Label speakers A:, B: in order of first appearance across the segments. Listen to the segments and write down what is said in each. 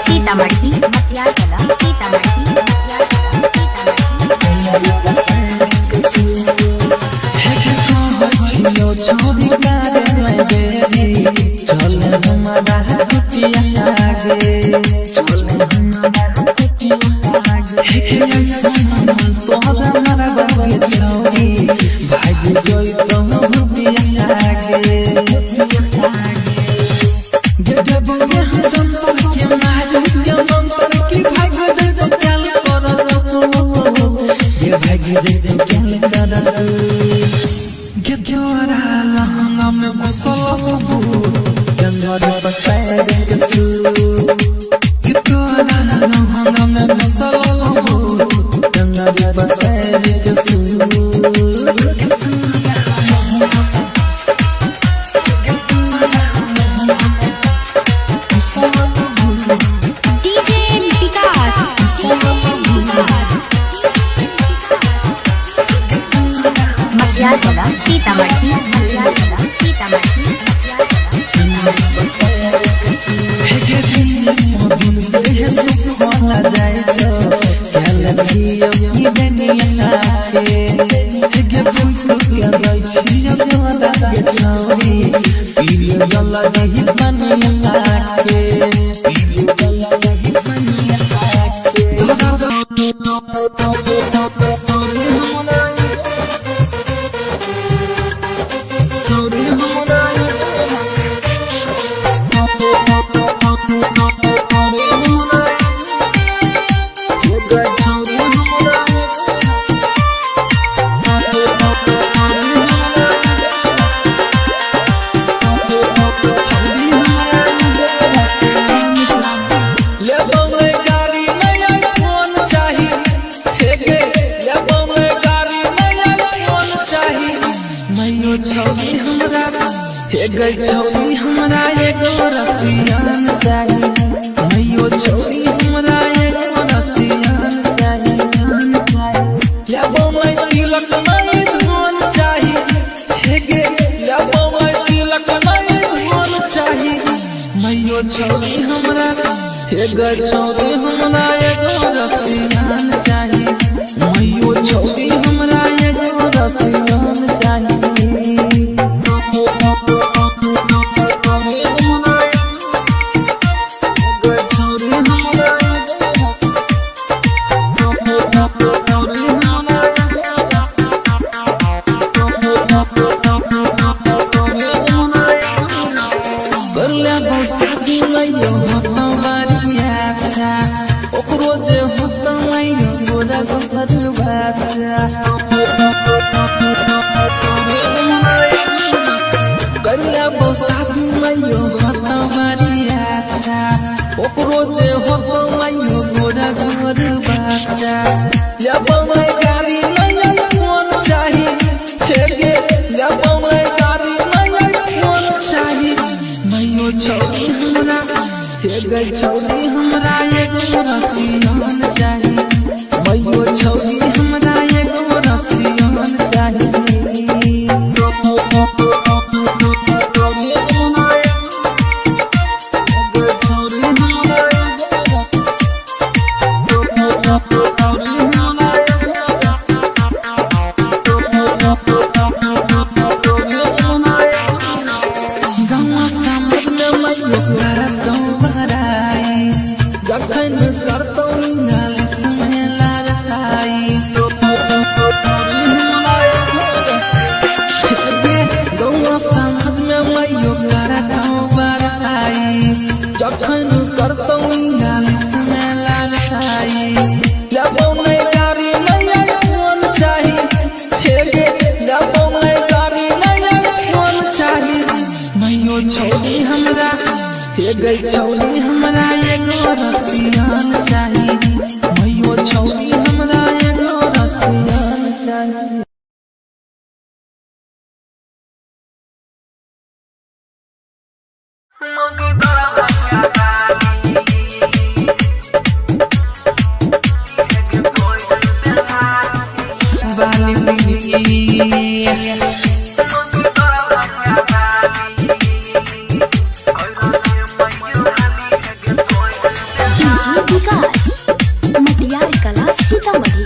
A: सीतामढ़ी
B: छोड़ी कारे मैं देरी चले हमारा कुटिया आगे चले हमारा कुटिया आगे हे ऐसा मन तोहरा हमारा बागे छोड़ी भाग जोई तो कुटिया आगे गेटे बोले हम जनता के मारू के मंत्र की भाग दे तो क्या कर ये भाग दे तो क्या कर Gyora lahanga me kusalabu Gyora pasai kesu Gyora lahanga me kusalabu Gyora pasai kesu
A: DJ Vikas Sitamarhi
B: छौरी हमरा एगो रसियान चाहिए मैयो छौरी हमरा एगो रसियान चाहिए या बोमै तिलक नहीं धन चाहिए हे गे या बोमै तिलक नहीं धन चाहिए मैयो छौरी हमरा एगो छौरी हमरा एगो रसियान चाहिए मैयो छौरी हमरा एगो रसियान चाहिए शादी मैयो होता मारिया अच्छा ओकरो जे होता मैयो गोरा गोर बच्चा या बमै गाड़ी मैया फोन चाहिए फेर गे या बमै गाड़ी मैया फोन चाहिए मैयो छौरी हमरा हे गे छौरी हमरा एगो रसियान चाहिए मैयो छौरी हमरा एगो रसियान चाहिए जखन करतौ इंग्लिश में लड़ाई गौवा समाज में मैयो करतौ बड़ाई जखन करतौ इंग्लिश में लड़ाई जबो नहीं गाड़ी नहीं फोन चाहिए फेर जबो नहीं गाड़ी नहीं फोन चाहिए मैयो छौरी हमरा हे गई छौरी हमरा एगो रसियान चाहिए मैयो छौरी हमरा एगो रसियान चाहिए।
A: सीतामढ़ी।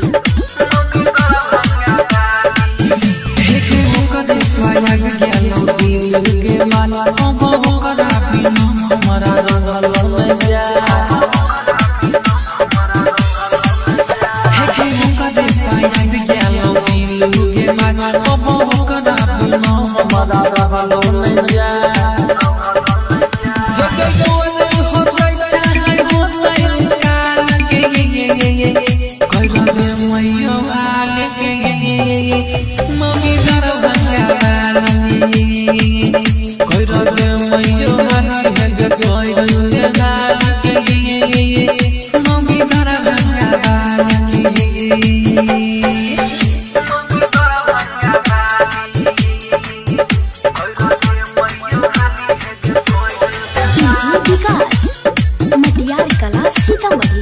A: मटियार कला सीतामढ़ी।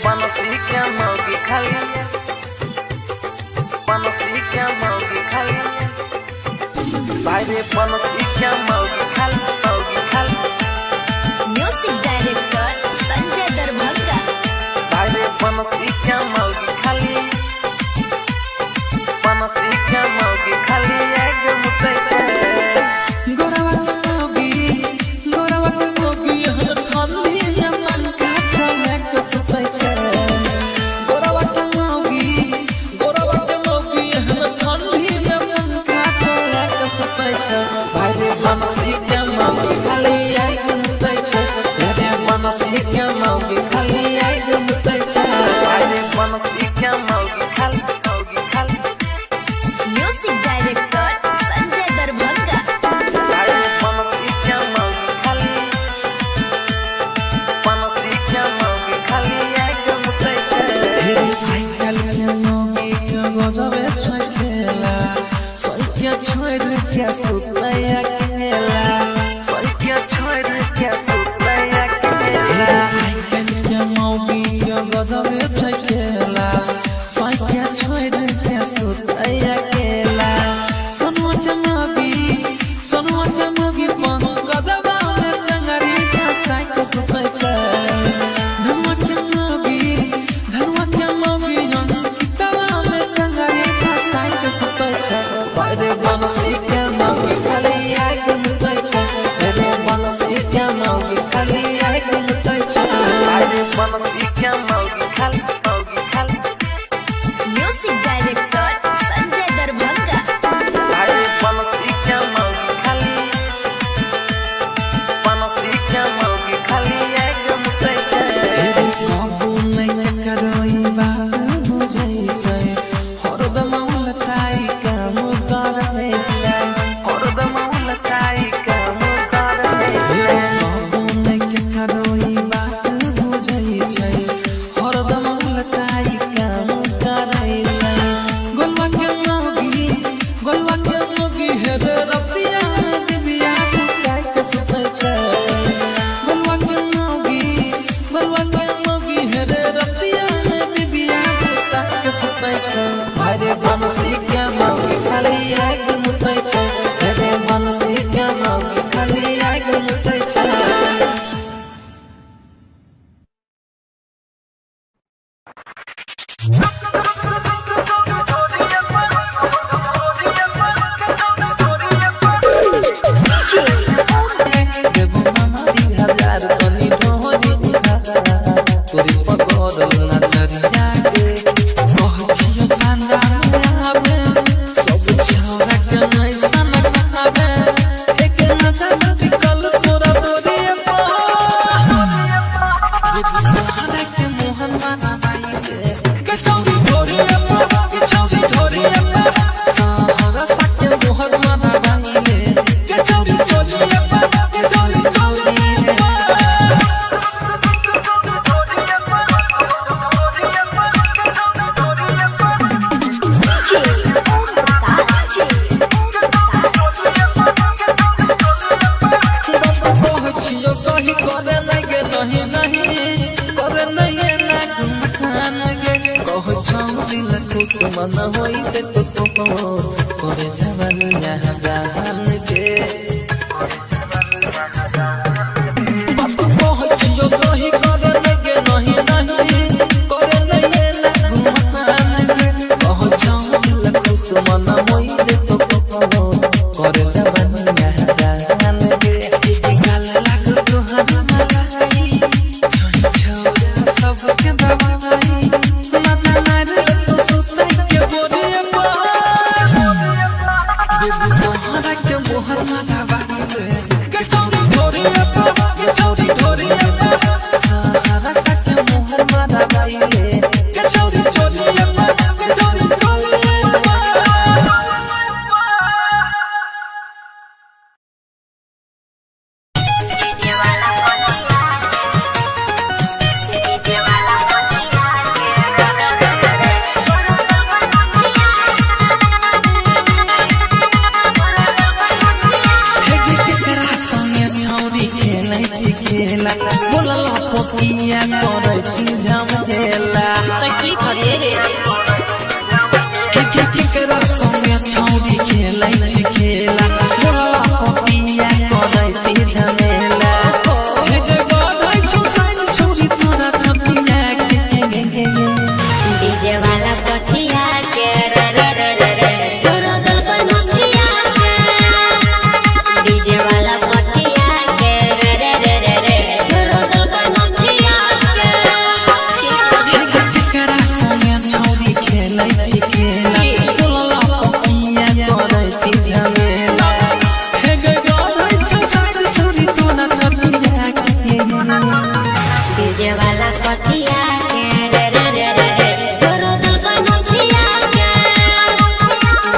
C: बनसी क्या मौगी खाली, बनसी क्या मौगी खाली, भाई रे बनसी क्या मौगी खाली, मौगी खाली।
A: Music director Sanjay Darbhanga.
C: भाई रे बनसी क्या मौगी खाली, बनसी क्या मौगी खाली, एकदम सही।
A: Music director Sanjay Darbhanga. Music director Sanjay Darbhanga.
B: सही करे लगे नहीं नहीं करे नहीं ना मान गे कह छौरी न खुश मन होई ते तो करे जवानी यहाँ दान गे बात कह छियो सही करे लगे नहीं नहीं करे नहीं ना मान गे कह छौरी न खुश मन होई ते तो करे जवानी यहाँ दान गे गाल लाग तोहर मलाई छोरी छोरा सबके दवाई मजा मार तो सुतै के बोरिया बेबी सोहरा के मोहर माथा बाहिले के चौरी ढोरिया के चौरी ढोरिया सहारा सके मोहर माथा बाहिले के चौरी ढोरिया के चौरी ढोरिया बोलला पपिया करे छी झमेला
A: तो की करिए रे
B: केकरा संगे छौरी खेलै छी खेला बोलला पपिया करे छी झमेला हे गे बाधै छौ साइन छौरी तोरा छपिया के
A: डीजे वाला पटिया के रे रे रे रे रे तोरा दल का नथिया के डीजे वाला पटिया के रे रे रे रे रे तोरा दल का नथिया के
B: केकरा संगे छौरी खेलै छी खेला बोलला पपिया करे छी झमेला हे गे बाधै छौ साइन छौरी तोरा छपिया के
A: डीजे वाला पटिया के रे रे रे रे रे तोरा दल का नथिया के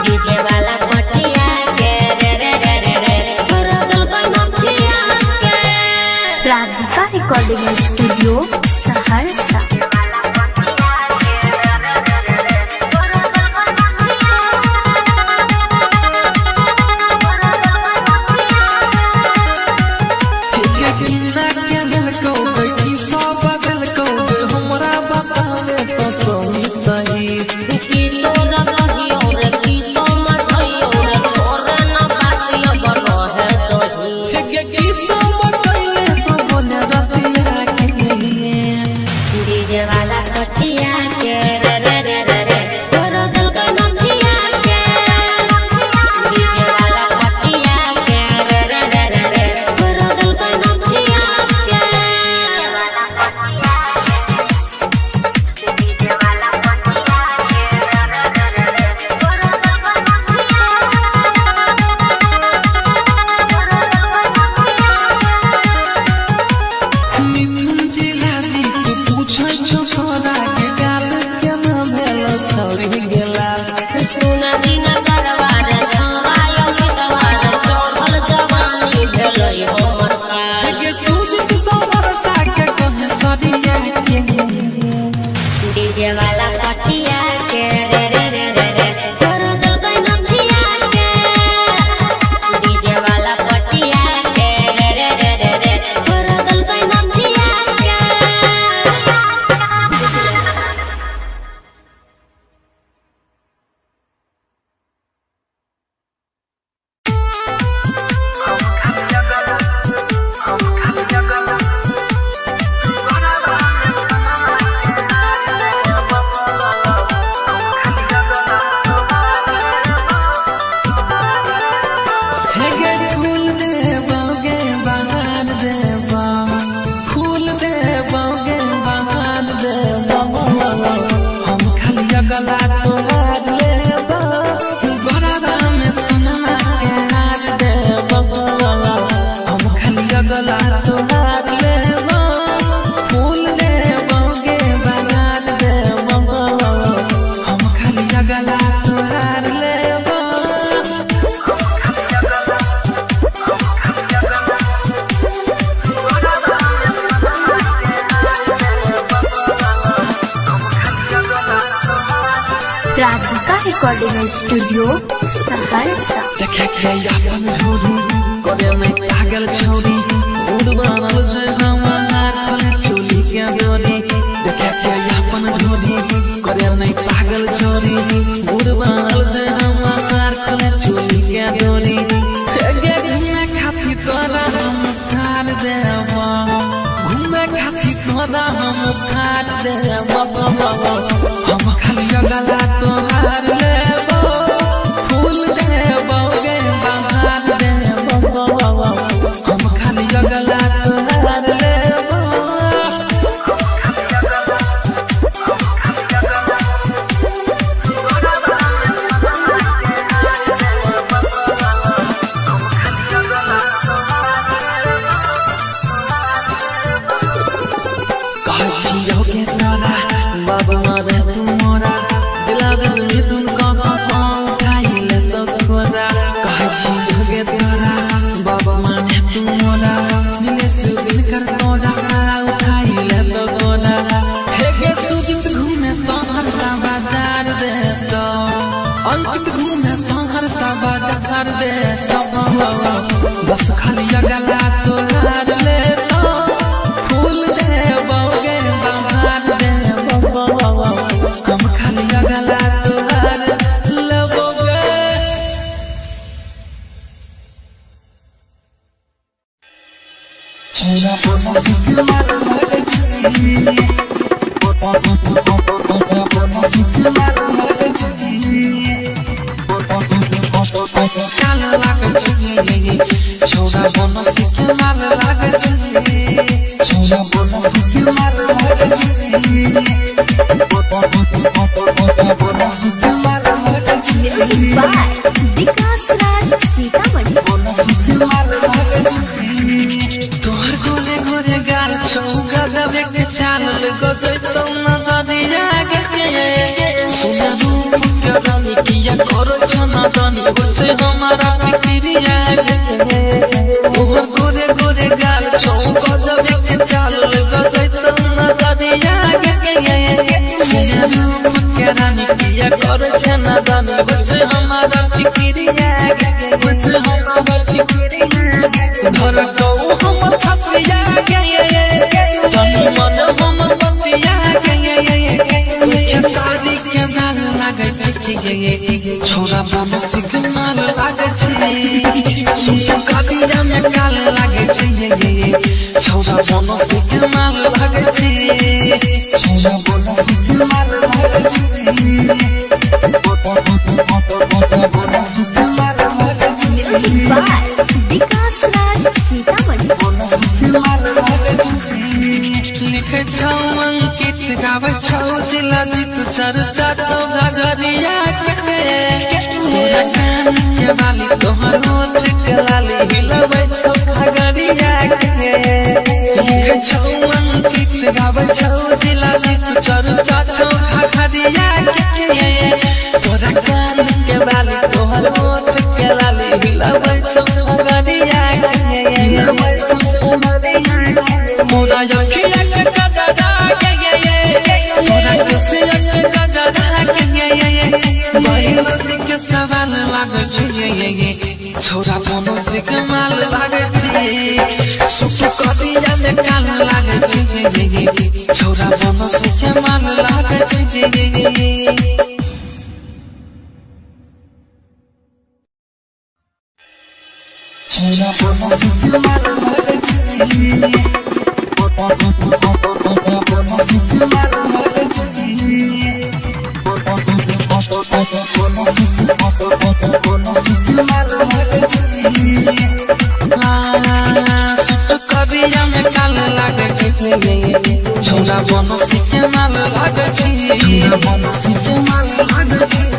A: डीजे वाला पटिया के रे रे रे रे रे तोरा दल का नथिया के Radhika recording studio Saharsa DJ वाला पटिया के रे रे रे रे रे तोरा दल का नथिया के डीजे वाला पटिया के रे रे रे रे रे तोरा दल का नथिया के डीजे वाला पटिया के रे रे रे रे रे तोरा दल का नथिया
B: मिथुन जिला जी तू पूछै छौ तोरा के गाल के ना भेलो छौरी गेला
A: सुना दिन करवार छवायो गीतवार चढ़ल जवानी भेलै हमर का
B: गे सुजित सोहर साके कहे सरिया के
A: डीजे वाला पटिया के रे रे रे रे रे तोरा दल का नथिया के डीजे वाला पटिया के रे रे रे रे रे तोरा दल का नथिया के
B: हे गे फूल देबोगे बहार देबो फूल देबोगे बहार देबो हम खाली गला तोहार लेबो गोरा में सोना के हार देबो हम खाली गला तोहार लेबो फूल देबोगे बहार देबो हम खाली गला तोहार लेबो
A: राधिका रिकॉर्डिंग स्टूडियो सहरसा
B: देखे के अपन होरी करे में पागल छौरी मूड बनल जे हमार खोले चोली के डोरी देखे के अपन ढोरी करे नहीं पागल छोरी मूड बनल जे हमार खोले चोली के डोरी गे घूमे खाती तोरा हम खार देवा घूमे खाती तोरा हम खार देवा हम खाली गला तोहार लेबो फूल देबो गे बहार देबो हम खाली गला तोहार लेबो कहछियो के तोरा बाबा मारे तू मोरा दिला दे तुमको उठाइले तो खोरा कहछियो के तोरा बाबा माने तू मोरा मिले सुदिन कर तोरा उठाइले तो खोरा हे गे सुदिन घूमे शहर सा बाजार दे तो अंकित घूमे शहर सा बाजार दे तो बस खाली गला तोहार ले तो फूल देबो गे बहार देबो हम खाली गला तोहार लेबो गे छोरा बोलो किसी मार लगे छी छोरा बोलो किसी मार लगे छी काल लागे छी छोरा बोलो किसी मार लागे छी छोरा बोलो किसी मार लागे छी छोरा बोलो किसी मार लागे छी
A: बाय विकास राज सीतामढ़ी
B: बोलो किसी मार लागे छी तोहर गोरे गोरे गाल छौ गजबे के चाल गदै तो नजरिया के सुना रूप के रानी किया करो छना दानी बचे हमारा फिक्रिया तोहर गोरे गोरे गाल छौ गजबे के चाल गदै तो नजरिया के सुना रूप के रानी किया करो छना दानी बचे हमारा फिक्रिया बचे हमारा फिक्रिया धर को हम छतिया के तनु मन हम पतिया के सारी के माल लागे छी छोरा बम सिग्नल लागे छी सुसु कबिया में काल लागे छी छोरा बम सिग्नल लागे छी छोरा बम सिग्नल लागे छी बम सिग्नल लागे छी
A: बाय विकास राज सीतामढ़ी
B: लिखे छौ अंकित गावे छौ जिला जीत चर्चा छौ घगरिया के तोरा कान के बाली तोहर होठ के लाली हिलबै छौ घगरिया के लिखे छौ अंकित गावे छौ जिला जीत चर्चा छौ घगरिया के तोरा कान के बाली तोहर होठ के लाली हिलबै छौ घगरिया के हिलबै छौ घगरिया मोरा अखिया के गजरा के मोरा खुशिया के गजरा के महिला के सवाल लागे छी छोरा बोनो सिकमाल लागे छी सुसु कबिया में काल लागे छी छोरा बोनो सिकमाल लागे छी छोरा बोनो सिकमाल लागे छी छोरा बोनो सिकमाल लागे छी कबिया में काल लागे छी छोरा बनो सीखे माल लागे छी बनो सीखे माल लागे छी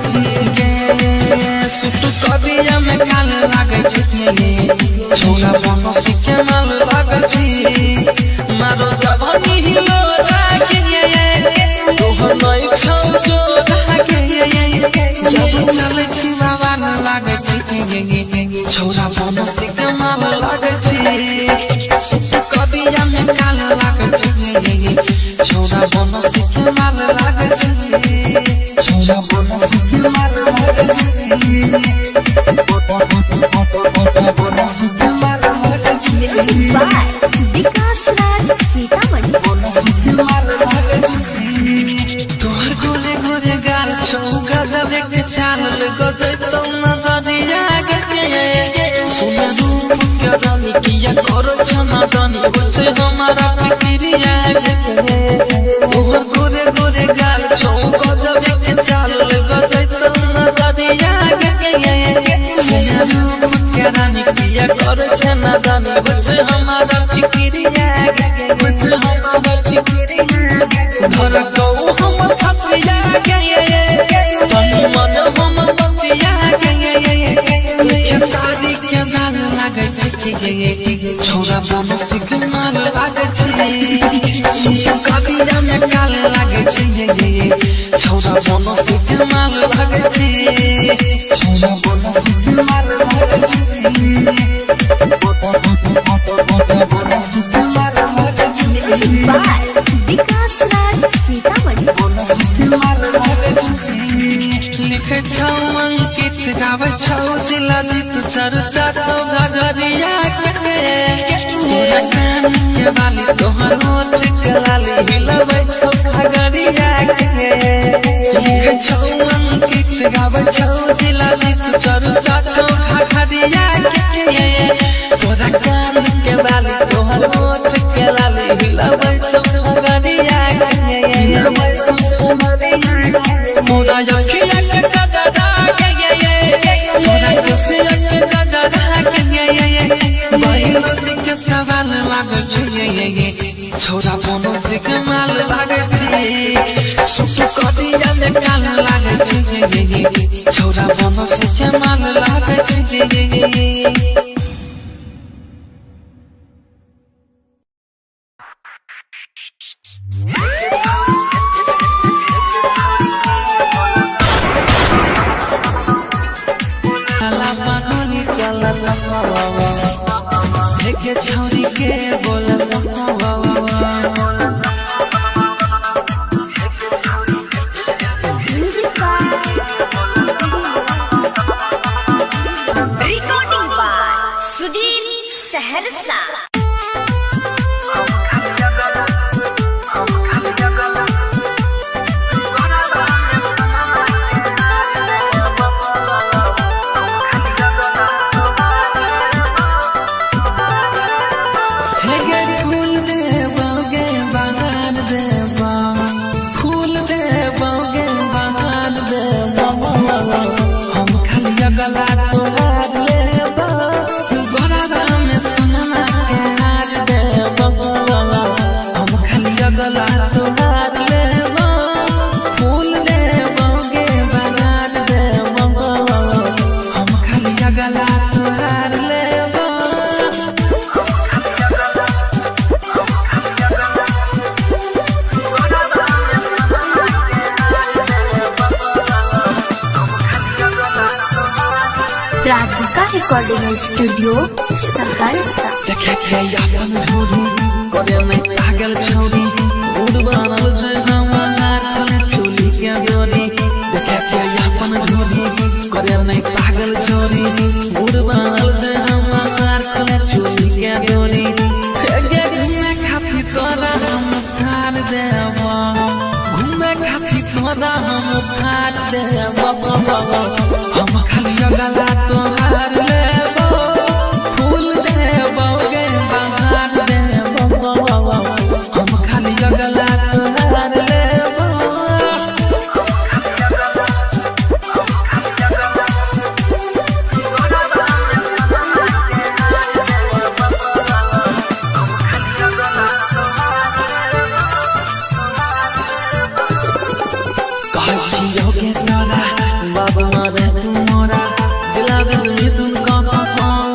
B: सुटु कबिया में काल लागे छी छोरा बनो सीखे माल लागे छी मारो जवानी हिलो रागे तोहर नई छौ जो रागे जब चले छी बाबा न लागे छी छोरा बनो सीखे माल लागे छी सुटु कबिया में काल लागे छी छोरा बनो सीखे माल लागे छी छोरा बनो सीखे माल लागे छी बनो सीखे माल लागे छी
A: बाय
B: गजब के चाल गजै तो नजरिया के सुन रूप के रानी किया करो छना दानी होছে हमारा फिक्रिया तोहर गोरे गोरे गाल छौ गजब के चाल गजै तो नजरिया के सुन रूप के रानी किया करो छना दानी होছে हमारा फिक्रिया होছে हमारा फिक्रिया घर को हम छछिया तनु मन हम बतिया ये साड़ी के दाग लागे छे छोरा बन सिक मार लागे छे कबिया में काल लागे छे छोरा बन सिक मार लागे छे छोरा बन सिक मार लागे छे बन सिक मार लागे छे
A: विकास राज सीतामढ़ी
B: लिखे छौ अंकित गावे छौ जिला जीत चर्चा छौ घगरिया के तोरा कान के बाली तोहर होठ के लाली हिलबै छौ घगरिया के लिखे छौ अंकित गावे छौ जिला जीत चर्चा छौ घगरिया के तोरा कान के बाली तोहर होठ के लाली हिलबै छौ घगरिया के हिलबै छौ घगरिया मोरा अखिया के गदरा के मोरा कसिया के गदरा के बाहिलो दिख सवाल लागल छे छोरा बनो सिक माल लागे छे सुसु कदिया में काल लागे छे छोरा बनो सिक माल लागे छे के छौरी के बोलत
A: रिकॉर्डिंग बाय सुधीर सहरसा
B: गला तोहार लेबा गोरा में सोना के हार देबा हम खाली गला तोहार लेबा फूल देबा गे बनार देबा हम खाली गला तोहार लेबा
A: राधिका रिकॉर्डिंग स्टूडियो सहरसा
B: देखे के अपन धोरी करे में पागल छौरी मूड बनल छै हमार कले चोली के डोरी देखे के अपन धोरी करे में पागल छौरी मूड बनल छै हमार कले चोली के डोरी गे घूमे खातिर तोरा हम ठार देबा घूमे खातिर तोरा हम ठार देबा हम खाली गला तोहार लेबा फूल देबा गे बहार देबा हम खाली गला तोहार लेबा कहै छियौ के तोरा बाबा मारे तू मोरा दिला दिल में तुम का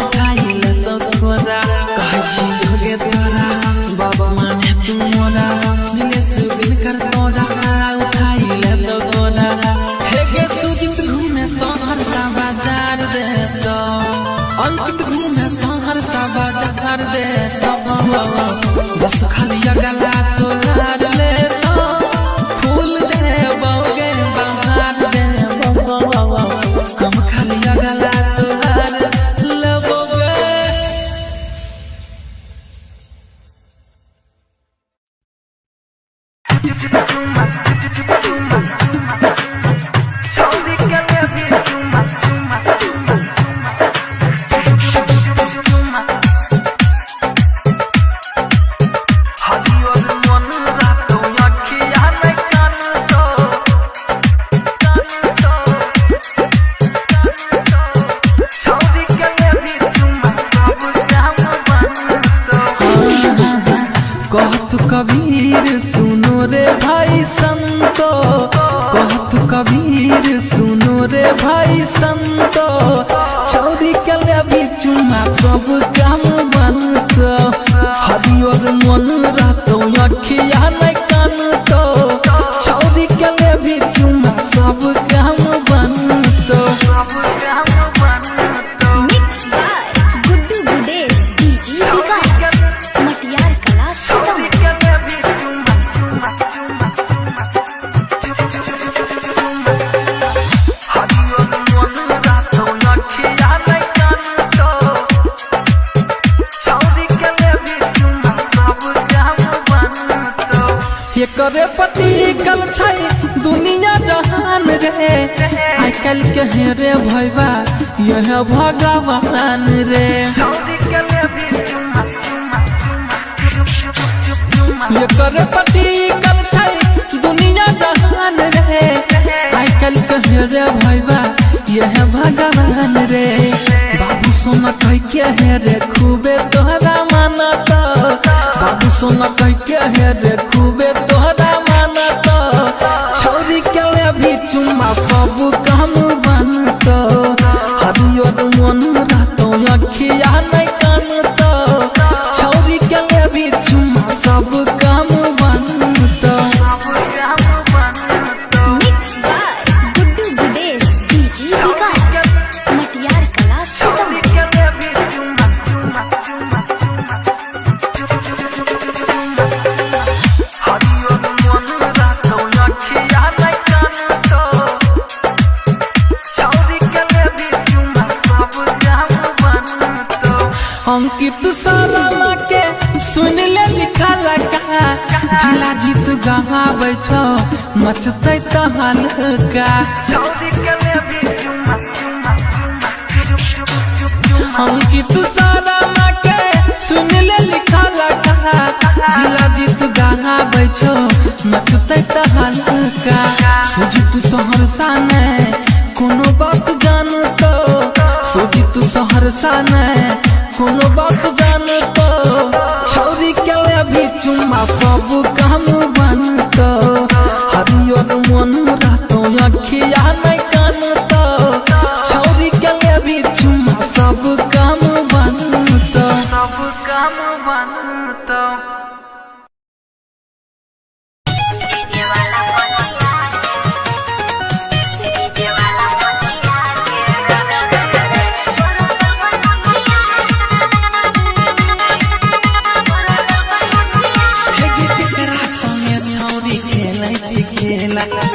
B: उठाई ले तो तोरा कहै छियौ के तोरा बाबा माने तू मोरा मिले सुदिन कर तोरा उठाई ले तो तोरा हे गे सुजित घूमे सहरसा बाजार दे तो अंकित घूमे सहरसा बाजार दे तो बस खाली गला तोहार ले तो फूल देबा गे बहार देबा हम खाली गला तोहार लेबा गे कबीर सुनो रे भाई संतो, कहतु कबीर सुनो रे भाई संतो, छौरी के ले भी चुमा सब काम बनतो, हरियर मन रहतो अखिया नहीं कानतो, छौरी के ले भी चुमा सब काम बनतो।
D: Mixed by Guddu Gudesh, DJ Vikas, Matiyar Kala Sitamarhi।
B: ये करे पति कल छै दुनिया जहान रे, आई कल के हेरे भैया यह भगवान रे। ये करे पति कल छै दुनिया जहान रे, आई कल के हेरे भैया यह भगवान रे। बाबू सोना कह के हेरे खूबे तोहरा मानता, बाबू सोना कह के हेरे खूबे तोहरा मानता, छौरी के ले भी चुमा सब काम बनतो, हरियर मन रहतो अखिया नहीं कानतो, छौरी के ले भी चुमा सब काम बनतो।
D: Mixed by Guddu Gudesh, DJ Vikas, Matiyar Kala Sitamarhi।
B: Ankit सारा के सुन ले लिखा लगा, जिला जीत गवाबै छौ मचतै तहलका। अंकित सारा के सुन ले लिखा लगा, जिला जीत गवाबै छौ मचतै तहलका। सुजित सहरसा ने कोनो बात जानतो, सुजित सहरसा ने कोनो बात जानतो, छौरी के ले भी चुमा सब काम बनतो, हरियर मन रहतो अखिया नहीं कानतो, छौरी के ले भी चुमा सब काम बनतो, सब काम बनतो।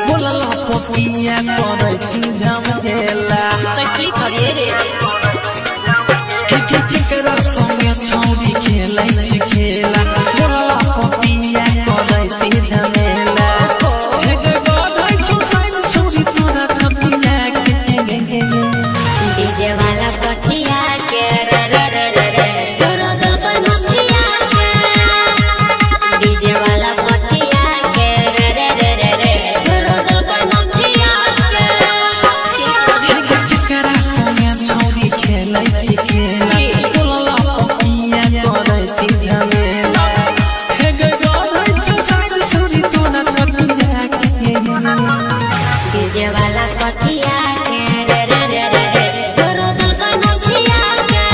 B: बोला पपिया करे छी झमेला, केकरा संगे छौरी खेलै छी खेला, बोला पपिया करे छी झमेला। हे गगन छौ साइन छौरी तोरा छपिया के,
A: डीजे वाला कठिया के रे रे रे रे रे, तोरा दिल का नथिया के, डीजे वाला कठिया के रे रे रे रे रे, तोरा दिल का नथिया के।
B: केकरा संगे छौरी खेलै छी खेला, बोला पपिया करे छी झमेला। हे गगन छौ साइन छौरी तोरा छपिया के,
A: डीजे वाला कठिया के रे रे रे रे रे, तोरा दिल का नथिया के,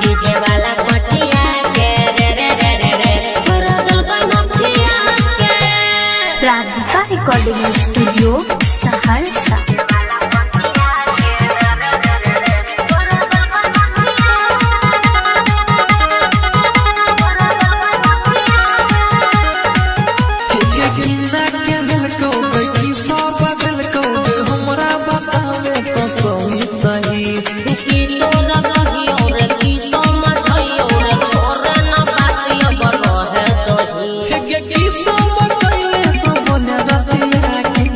A: डीजे वाला कठिया के रे रे रे रे रे, तोरा दिल का नथिया के।
D: Radhika Recording Studio, Saharsa।
B: किन्ना के दिलको की सब दिलको हमरा बतावे तो सही सही,
A: की तोरा कहियो रे की समझइयो रे, छोरे ना बातिया बनो है दही।
B: की सब कहले तो बोले रतिया के,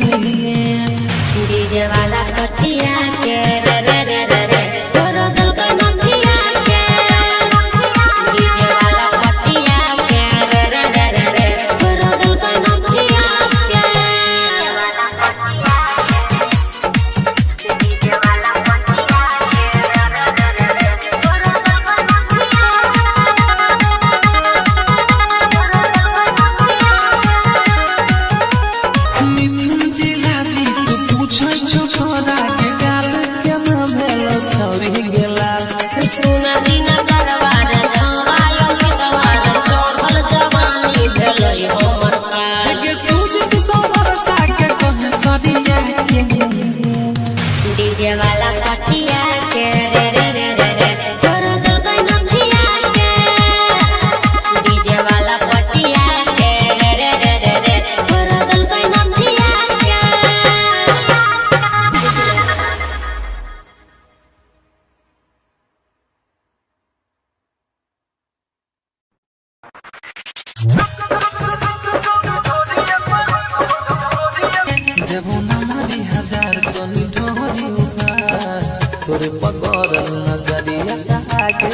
B: देबो ना मारी हजार तनी ढोरी उधार तोरे पकड़ल नजरिया आगे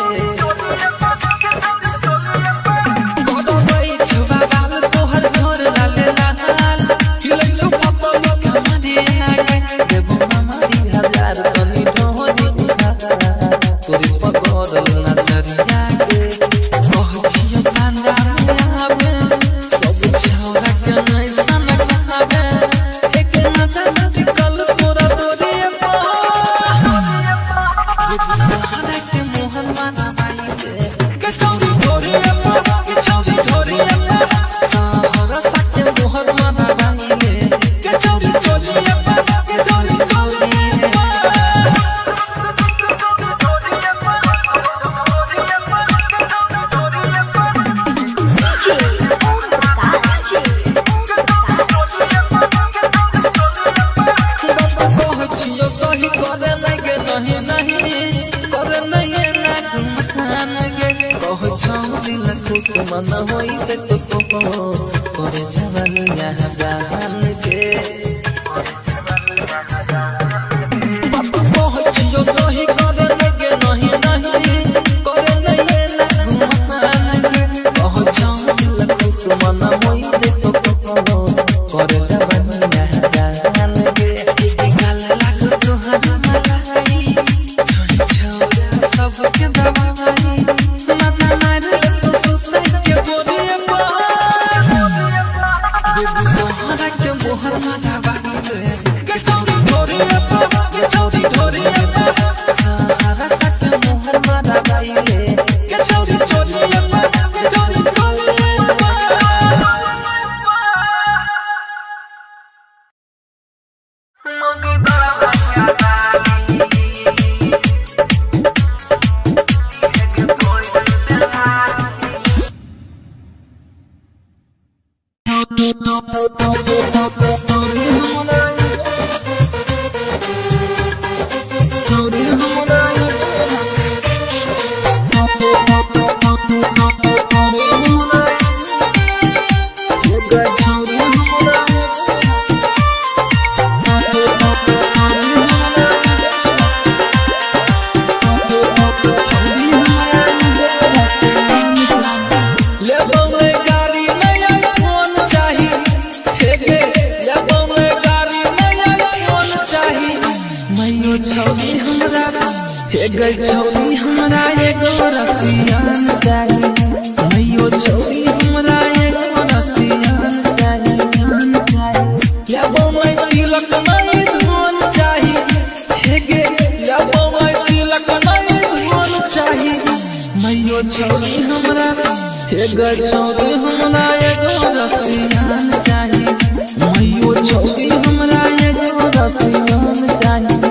B: कदो गई छुबा गाल तोहर घर लाले लाल हिलै छु पतल कमरी आगे देबो ना मारी हजार तनी ढोरी उधार तोरे पकड़ल नजरिया आगे ओह जिया पांडा आवे सब छौरा के नै सन कहावे एक नजर टिकल तोरा तोरे सहारा के मोहन माना बाईले के चौरी ढोरी के चौरी ढोरी सहारा के मोहन माना बाईले के चौरी ढोरी के चौरी ढोरी सही करे लगे नहीं नहीं करे नहीं ना मान गे कह छौरी न खुश मन होई ते तो करे जवानी यहाँ दान गे बात कह छियो सही करे लगे नहीं नहीं करे नहीं ना मान गे कह छौरी न खुश मन होई ते तो करे जवानी यहाँ दान गे सबके दवाई मजा मार तो सुसै के बोरिया बेबी सोहरा के मोहर माथा बाईले के चौरी ढोरिया के चौरी ढोरिया सहारा के मोहर माथा बाईले के चौरी ढोरिया के चौरी ढोरिया गई छौरी हमरा एगो रसियान चाहिए मैयो छौरी हमरा एगो रसियान चाहिए लेबो मैं तिलक नहीं धन चाहिए हे गे लेबो मैं तिलक नहीं धन चाहिए मैयो छौरी हमरा हे गई छौरी हमरा एगो रसियान चाहिए मैयो छौरी हमरा एगो रसियान चाहिए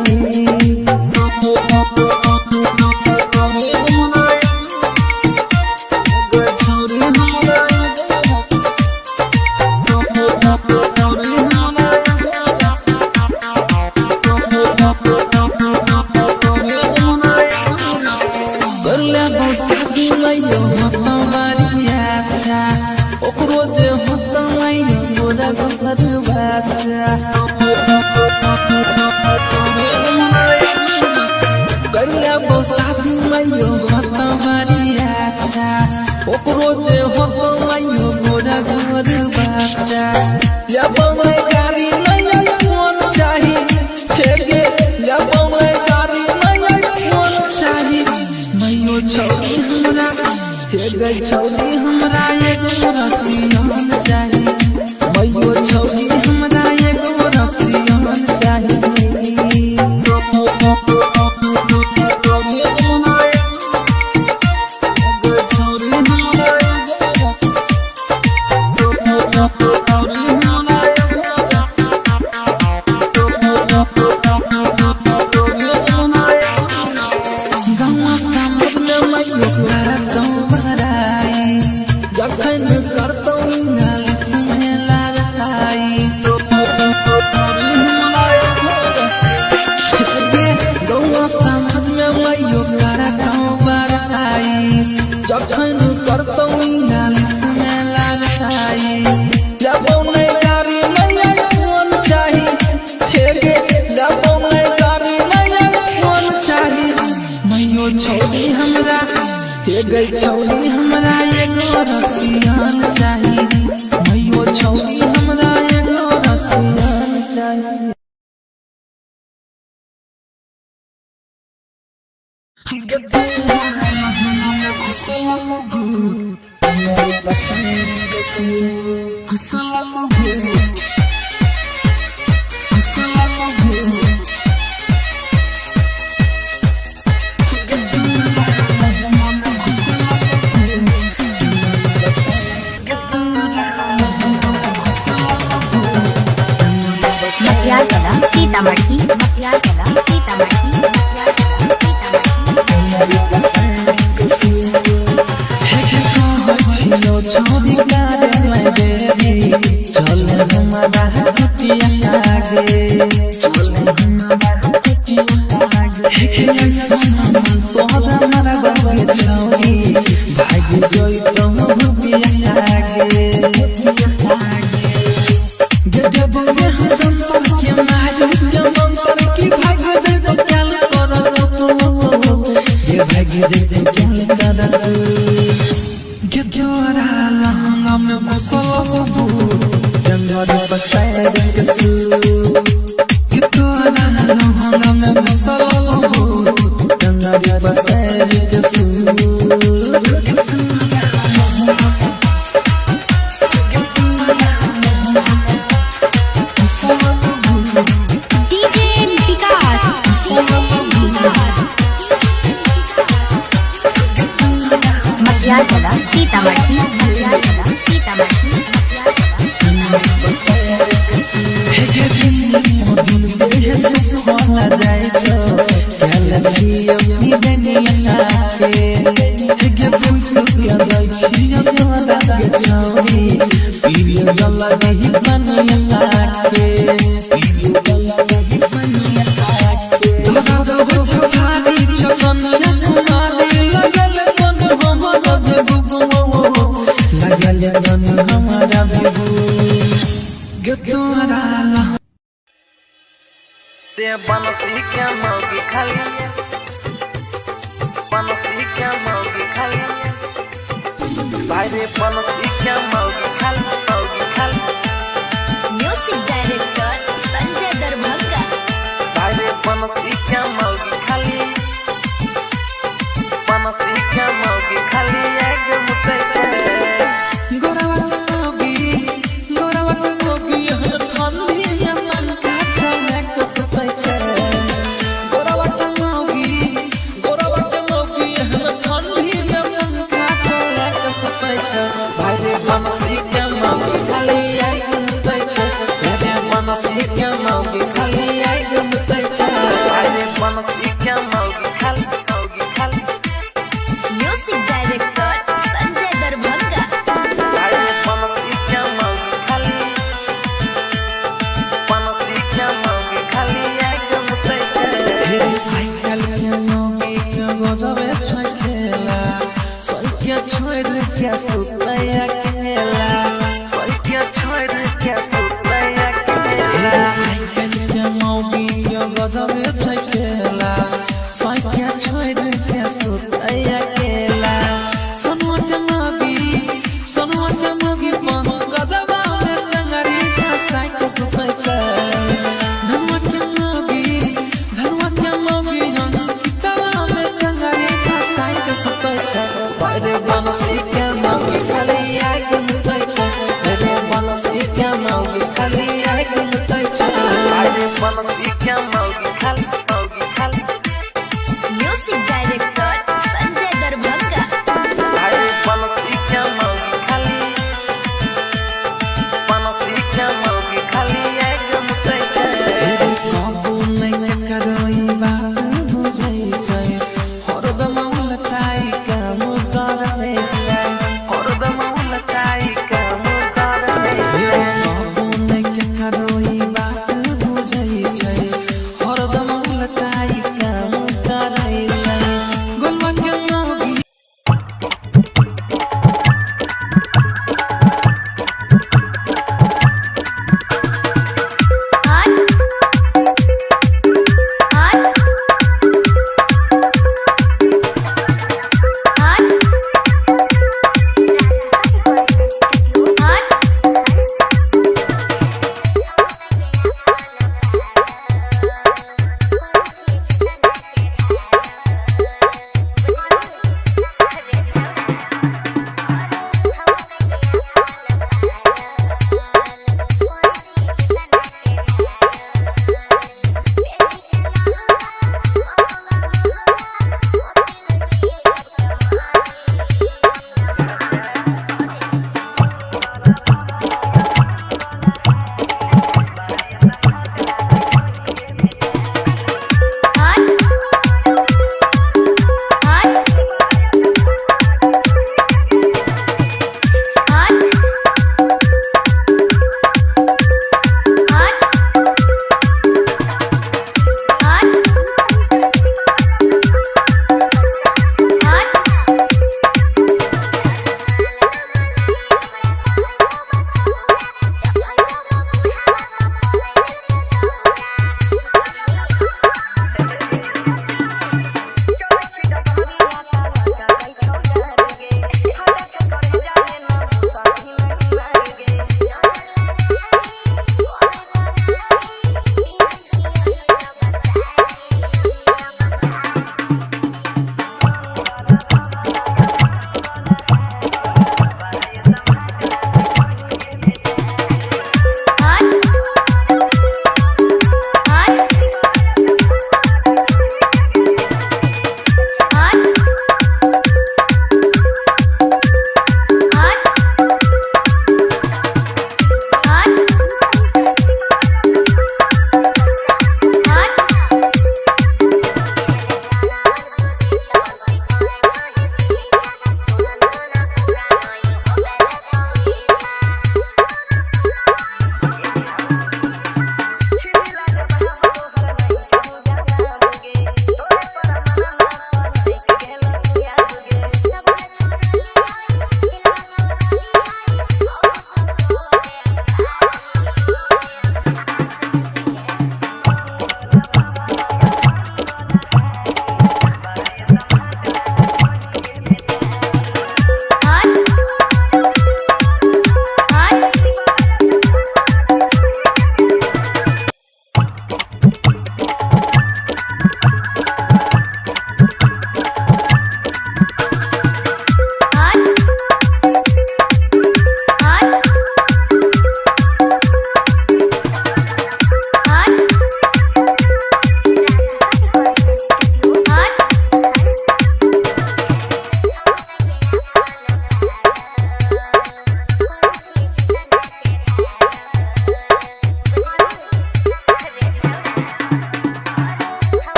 B: शादी मैयो होता मारी अच्छा ओकरो जे होता मैयो गोरा घर बच्चा जब मैं गाड़ी नहीं फोन चाहिए फेगे जब मैं गाड़ी नहीं फोन चाहिए मैयो छौरी हमरा फेगे छौरी हमरा एगो रसियान चाहिए मैयो छौरी हमरा एगो रसियान चाहिए जखन करतौ नालिस में लड़ाई गौआ समाज में मैयो करतौ बड़ाई जखन करतौ नालिस में रे छौरी हमरा एगो रसियान चाही मैयो छौरी हमरा एगो रसियान चाही
D: मटियार कला सीतामढ़ी मटियार कला सीतामढ़ी
B: छौरी गारे मैं देरी चले हमारा कुटिया आगे चले हमारा कुटिया आगे हे ऐसा मन तोहरा हमारा बागे छौरी भाग जोई तो भुपिया आगे गे बोले हम जंतर के मारू के मंतर की भाग दे तो क्या करो ये भाग दे तो क्या करो Gedora langa me kusalabu Gedora pasai dengkesu Gedora langa me kusalabu Gedora pasai dengkesu
D: DJ विकास मटियार कला सीतामढ़ी मटियार कला सीतामढ़ी
B: हे दिन देह सुखला जाय छो केला छियो नी दुनिया के हे भूख के जाय छियो तोरा के छौरी पीलियो जला नहीं बनिया के पीलियो जला नहीं बनिया के दादा बच्चा खाली छछनिया कुमारी लगल मन हमरा देबू लगल मन हमरा देबू gedora la
C: ते बनसी क्या मौगी खाली बनसी क्या मौगी खाली भाई रे बनसी क्या मौगी खाली
D: म्यूजिक डायरेक्टर संजय दरभंगा
C: भाई रे बनसी क्या मौगी खाली बनसी क्या मौगी खाली एक मुते
B: गोरावा मोगी हर ठंडी में मन का चमक सपै छै गोरावा मोगी हर ठंडी में मन का चमक सपै छै भाई रे बनसी के मोगी खाली आई मुते छै रे बनसी के मोगी खाली आई मुते छै
C: भाई रे बनसी क्या मौगी खाली
D: म्यूजिक डायरेक्टर संजय दरभंगा
C: भाई रे बनसी क्या मौगी खाली एक मुते
B: हे आई कल के मोगी के गोजबे खेला सैया छोड़ के सुतया खेला
C: सैया छोड़ के सुतया
B: आई कल के मोगी के गोजबे खेला सैया छोड़ के सुतया खेला सोनुआ के मोगी पन गदबा में टंगरी फसाई के सुतै छै धनवा के मोगी हम किताबा में टंगरी फसाई के सुतै छै रे बनसी के मोगी खाली आगे मुतै छै रे बनसी के मोगी खाली आगे मुतै छै
C: भाई रे बनसी